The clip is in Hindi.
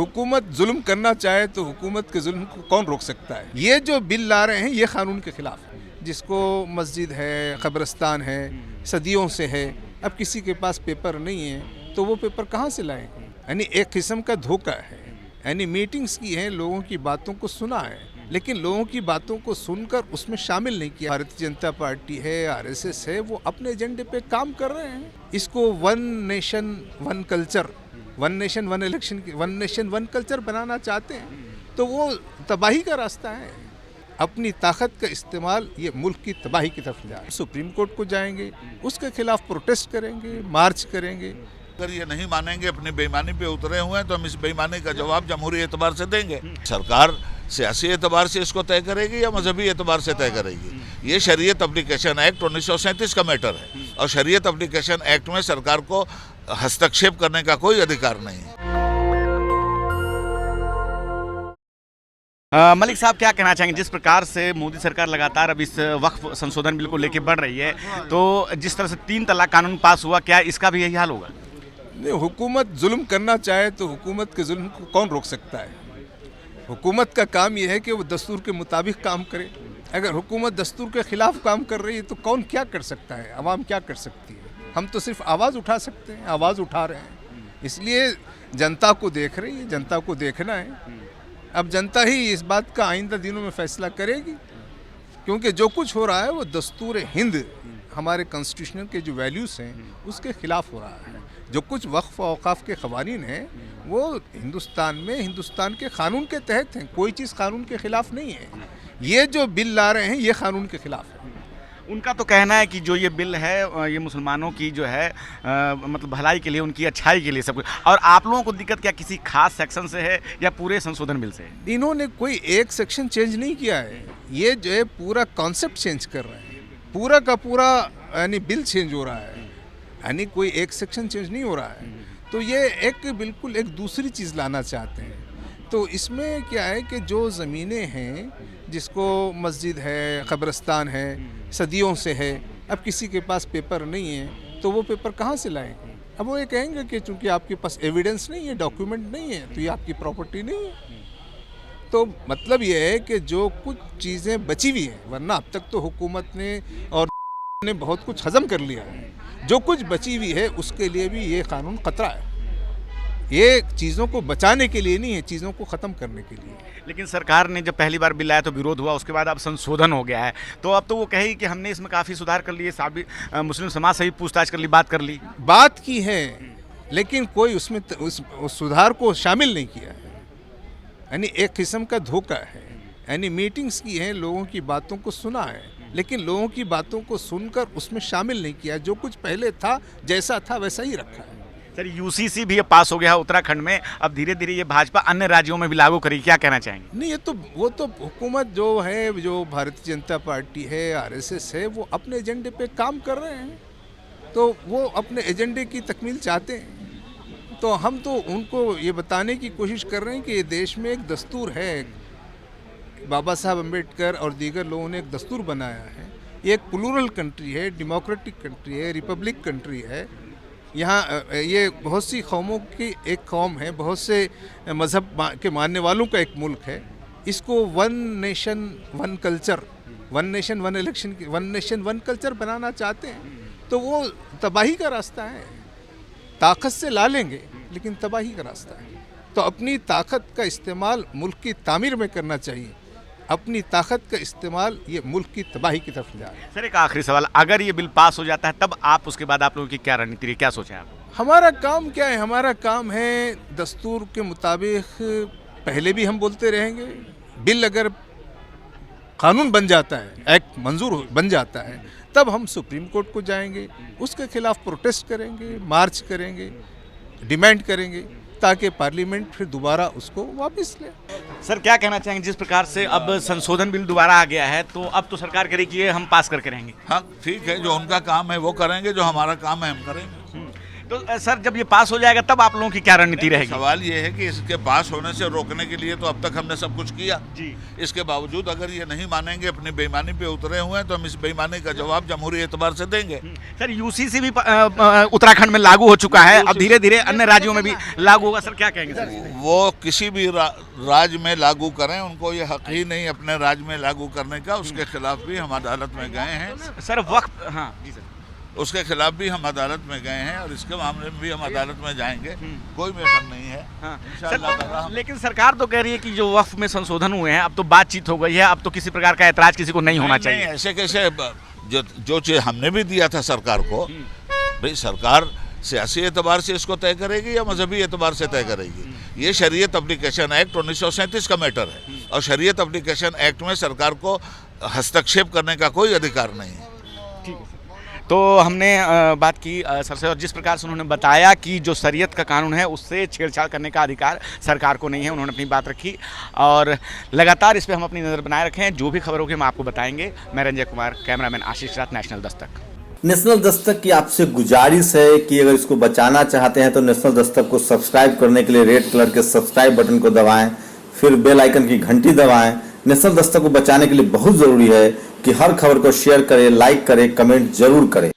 हुकूमत जुल्म करना चाहे तो हुकूमत के जुल्म को कौन रोक सकता है। ये जो बिल ला रहे हैं ये कानून के खिलाफ है, जिसको मस्जिद है, कब्रिस्तान है, सदियों से है, अब किसी के पास पेपर नहीं है तो वो पेपर कहाँ से लाएंगे। यानी एक किस्म का धोखा है। यानी मीटिंग्स की हैं, लोगों की बातों को सुना है, लेकिन लोगों की बातों को सुनकर उसमें शामिल नहीं किया। भारतीय जनता पार्टी है, आरएसएस है, वो अपने एजेंडे पे काम कर रहे हैं। इसको one nation one culture, one nation one election, one nation one culture बनाना चाहते हैं, तो वो तबाही का रास्ता है। अपनी ताकत का इस्तेमाल ये मुल्क की तबाही की तरफ जा रहा है। सुप्रीम कोर्ट को जाएंगे, उसके खिलाफ प्रोटेस्ट करेंगे, मार्च करेंगे। अगर ये नहीं मानेंगे, अपनी बेईमानी पे उतरे हुए हैं, तो हम इस बेईमानी का जवाब जमहूरी एतबार से देंगे। सरकार सियासी एतबार से इसको तय करेगी या मजहबी एतबार से तय करेगी। ये शरीयत एप्लीकेशन एक्ट 1937 का मैटर है और शरीयत एप्लीकेशन एक्ट में सरकार को हस्तक्षेप करने का कोई अधिकार नहीं है। मलिक साहब, क्या कहना चाहेंगे? जिस प्रकार से मोदी सरकार लगातार अब इस वक्फ संशोधन बिल को लेकर बढ़ रही है, तो जिस तरह से 3 तलाक कानून पास हुआ, क्या इसका भी यही हाल होगा? नहीं, हुकूमत जुल्म करना चाहे तो हुकूमत के जुल्म को कौन रोक सकता है। हुकूमत का काम यह है कि वो दस्तूर के मुताबिक काम करे। अगर हुकूमत दस्तूर के खिलाफ काम कर रही है तो कौन क्या कर सकता है, आवाम क्या कर सकती है। हम तो सिर्फ आवाज़ उठा सकते हैं, आवाज़ उठा रहे हैं। इसलिए जनता को देख रही है, जनता को देखना है। अब जनता ही इस बात का आइंदा दिनों में फैसला करेगी, क्योंकि जो कुछ हो रहा है वो दस्तूर हिंद, हमारे कॉन्स्टिट्यूशन के जो वैल्यूज़ हैं उसके खिलाफ हो रहा है। जो कुछ वक्फ औकाफ के क़वानीन हैं वो हिंदुस्तान में हिंदुस्तान के कानून के तहत हैं, कोई चीज़ कानून के ख़िलाफ़ नहीं है। ये जो बिल ला रहे हैं ये कानून के ख़िलाफ़ है। उनका तो कहना है कि जो ये बिल है ये मुसलमानों की जो है मतलब भलाई के लिए, उनकी अच्छाई के लिए सब कुछ। और आप लोगों को दिक्कत क्या किसी खास सेक्शन से है या पूरे संशोधन बिल से है? इन्होंने कोई एक सेक्शन चेंज नहीं किया है, ये जो है पूरा कॉन्सेप्ट चेंज कर रहे हैं। पूरा का पूरा यानी बिल चेंज हो रहा है, यानी कोई एक सेक्शन चेंज नहीं हो रहा है। तो ये एक बिल्कुल एक दूसरी चीज़ लाना चाहते हैं। तो इसमें क्या है कि जो ज़मीनें हैं, जिसको मस्जिद है, कब्रिस्तान है, सदियों से है, अब किसी के पास पेपर नहीं है तो वो पेपर कहाँ से लाएंगे। अब वो ये कहेंगे कि चूँकि आपके पास एविडेंस नहीं है, डॉक्यूमेंट नहीं है, तो ये आपकी प्रॉपर्टी नहीं है। तो मतलब ये है कि जो कुछ चीज़ें बची हुई हैं, वरना अब तक तो हुकूमत ने और ने बहुत कुछ हज़म कर लिया है। जो कुछ बची हुई है उसके लिए भी ये कानून खतरा है। ये चीज़ों को बचाने के लिए नहीं है, चीज़ों को ख़त्म करने के लिए। लेकिन सरकार ने जब पहली बार बिल लाया तो विरोध हुआ, उसके बाद अब संशोधन हो गया है, तो अब तो वो कहे कि हमने इसमें काफ़ी सुधार कर लिए, मुस्लिम समाज से भी पूछताछ कर ली, बात कर ली। बात की है, लेकिन कोई उसमें उस सुधार को शामिल नहीं किया है। यानी एक किस्म का धोखा है। यानी मीटिंग्स की हैं, लोगों की बातों को सुना है, लेकिन लोगों की बातों को सुनकर उसमें शामिल नहीं किया। जो कुछ पहले था, जैसा था वैसा ही रखा है। सर, यूसीसी भी अब पास हो गया है उत्तराखंड में, अब धीरे धीरे ये भाजपा अन्य राज्यों में भी लागू करेगी, क्या कहना चाहेंगे? नहीं, ये तो वो तो हुकूमत जो है, जो भारतीय जनता पार्टी है, आरएसएस है, वो अपने एजेंडे पे काम कर रहे हैं, तो वो अपने एजेंडे की तकमील चाहते हैं। तो हम तो उनको ये बताने की कोशिश कर रहे हैं कि ये देश में एक दस्तूर है, बाबा साहब अम्बेडकर और दीगर लोगों ने एक दस्तूर बनाया है। ये एक प्लूरल कंट्री है, डेमोक्रेटिक कंट्री है, रिपब्लिक कंट्री है। यहाँ ये बहुत सी कौमों की एक कौम है, बहुत से मज़हब के मानने वालों का एक मुल्क है। इसको one nation one culture, one nation one election, one nation one culture बनाना चाहते हैं, तो वो तबाही का रास्ता है। ताकत से ला लेंगे लेकिन तबाही का रास्ता है। तो अपनी ताकत का इस्तेमाल मुल्क की तामीर में करना चाहिए। अपनी ताकत का इस्तेमाल ये मुल्क की तबाही की तरफ जा रहा है। सर, एक आखिरी सवाल, अगर ये बिल पास हो जाता है तब आप उसके बाद आप लोगों की क्या रणनीति है, क्या सोचा है आप? हमारा काम क्या है? हमारा काम है दस्तूर के मुताबिक, पहले भी हम बोलते रहेंगे, बिल अगर कानून बन जाता है, एक्ट मंजूर बन जाता है, तब हम सुप्रीम कोर्ट को जाएंगे, उसके खिलाफ प्रोटेस्ट करेंगे, मार्च करेंगे, डिमांड करेंगे, ताकि पार्लियामेंट फिर दोबारा उसको वापस ले। सर, क्या कहना चाहेंगे? जिस प्रकार से अब संशोधन बिल दोबारा आ गया है, तो अब तो सरकार करेगी कि ये हम पास करके रहेंगे। हाँ, ठीक है, जो उनका काम है वो करेंगे, जो हमारा काम है हम करेंगे। तो सर जब ये पास हो जाएगा तब आप लोगों की क्या रणनीति रहेगी? सवाल ये है कि इसके पास होने से रोकने के लिए तो अब तक हमने सब कुछ किया जी। इसके बावजूद अगर ये नहीं मानेंगे, अपनी बेईमानी पे उतरे हुए हैं, तो हम इस बेईमानी का जवाब जमहूरी एतबार से देंगे। सर यूसीसी भी उत्तराखंड में लागू हो चुका है, अब धीरे धीरे अन्य राज्यों में भी लागू होगा। सर क्या कहेंगे सर? वो किसी भी राज्य में लागू करें, उनको ये हक ही नहीं अपने राज्य में लागू करने का। उसके खिलाफ भी हम अदालत में गए हैं सर वक्त, हाँ जी सर, उसके खिलाफ भी हम अदालत में गए हैं और इसके मामले में भी हम अदालत में जाएंगे। कोई मैटर नहीं है। हाँ। इंशाअल्लाह ताला हम- लेकिन सरकार तो कह रही है कि जो वक्फ में संशोधन हुए हैं अब तो बातचीत हो गई है, अब तो किसी प्रकार का ऐतराज किसी को नहीं होना नहीं, चाहिए। ऐसे कैसे जो चीज हमने भी दिया था सरकार को, भाई सरकार सियासी एतबार से इसको तय करेगी या मजहबी एतबार से तय करेगी। ये शरीयत एप्लीकेशन एक्ट 1937 का मैटर है और शरीयत एप्लीकेशन एक्ट में सरकार को हस्तक्षेप करने का कोई अधिकार नहीं है। ठीक है। तो हमने बात की सर से, और जिस प्रकार से उन्होंने बताया कि जो शरीयत का कानून है उससे छेड़छाड़ करने का अधिकार सरकार को नहीं है, उन्होंने अपनी बात रखी और लगातार इस पर हम अपनी नज़र बनाए रखे हैं। जो भी खबर होगी हम आपको बताएंगे। मैं रंजय कुमार, कैमरामैन आशीष रात, नेशनल दस्तक। नेशनल दस्तक की आपसे गुजारिश है कि अगर इसको बचाना चाहते हैं तो नेशनल दस्तक को सब्सक्राइब करने के लिए रेड कलर के सब्सक्राइब बटन को दबाएं, फिर बेल आइकन की घंटी दबाएं। नेशनल दस्तक को बचाने के लिए बहुत जरूरी है कि हर खबर को शेयर करें, लाइक करें, कमेंट जरूर करें।